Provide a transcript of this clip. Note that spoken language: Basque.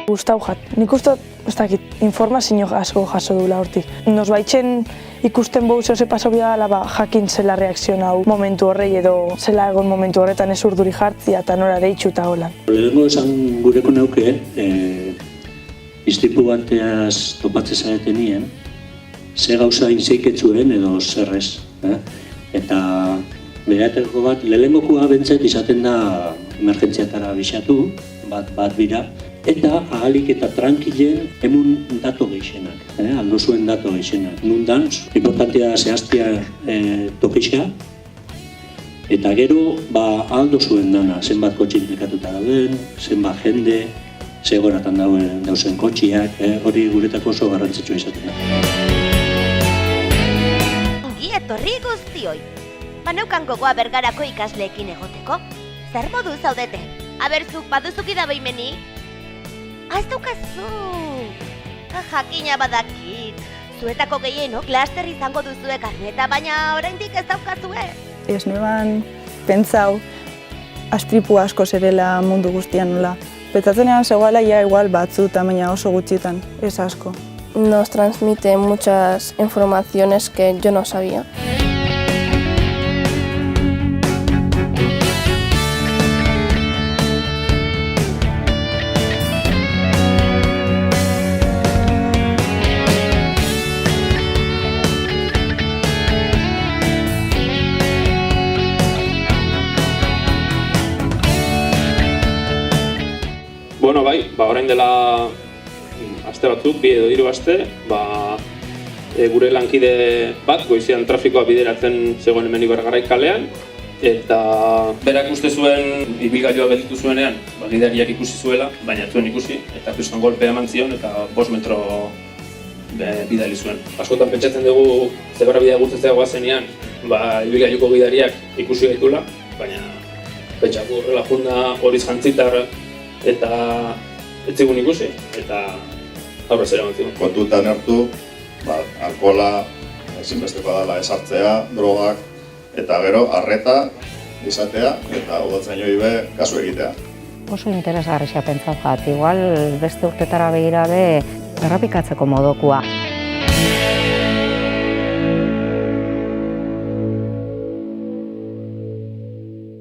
Gustau jat. Nik uste, ez dakit, informazio asko jaso dula hortik. Nos baitzen ikusten bau zehose paso bidala, jakin zela reakzion hau momentu horrei edo zela egon momentu horretan ez urduri jartzia eta nora deitxu eta holan. Lehenengo esan gureko neuke, istripu bateaz topatze zareten nien, ze gauza inzeiketzuen edo zerrez. Eta berateko bat, lehenengokua bentzet izaten da emergentziatara bisatu, bat bira, eta ahalik eta tranquilen emun dato gehixenak, aldo zuen dato gehixenak. Nundan, importantea zehaztia tokixea, eta gero aldo zuen dana, zenbat kotxe implikatuta dauden, zenbat jende, segoratan dauzen kotxiak, hori guretako oso garrantzitsua izaten da. Ongi etorri guztioi! Baneukan gogoa Bergarako ikasleekin egoteko. Zer modu zaudete? Aberzuk baduzuk idabeimenik? Ez daukazu! Jakina badakit. Zuetako gehienok laster izango duzue karneta, baina oraindik ez daukazue. Ez neban pentsau astripu asko zerela mundu guztian nola. Pentsatzenean zegoela igual batzu baina oso gutxitan, ez asko. Nos transmite muchas informaciones que yo no sabía. Bueno, bai, orain dela aste batzuk, 2 edo 3 aste, gure lankide bat goizean trafikoa bideratzen zegoen hemen Ibargarai kalean, eta berak uste zuen ibilgailua gelditu zuenean, gidariak ikusi zuela, baina zuen ikusi, eta kriston golpea eman zion eta 5 metro bidali zuen. Askotan pentsatzen dugu zebra bidea gurtzetzea goazenean, ibilgailuko gidariak ikusi gaitula, baina pentsatu horrela junda horiz jantzitar eta ez zigun ikusi, eta aurrez ere eman. Kontutan hartu, alkohola ezinbesteko dela esartzea, drogak, eta gero arreta izatea eta udatzen be kasu egitea. Oso interesgarria pentsatu jat, igual beste urtetara begirabe errepikatzeko modukoa.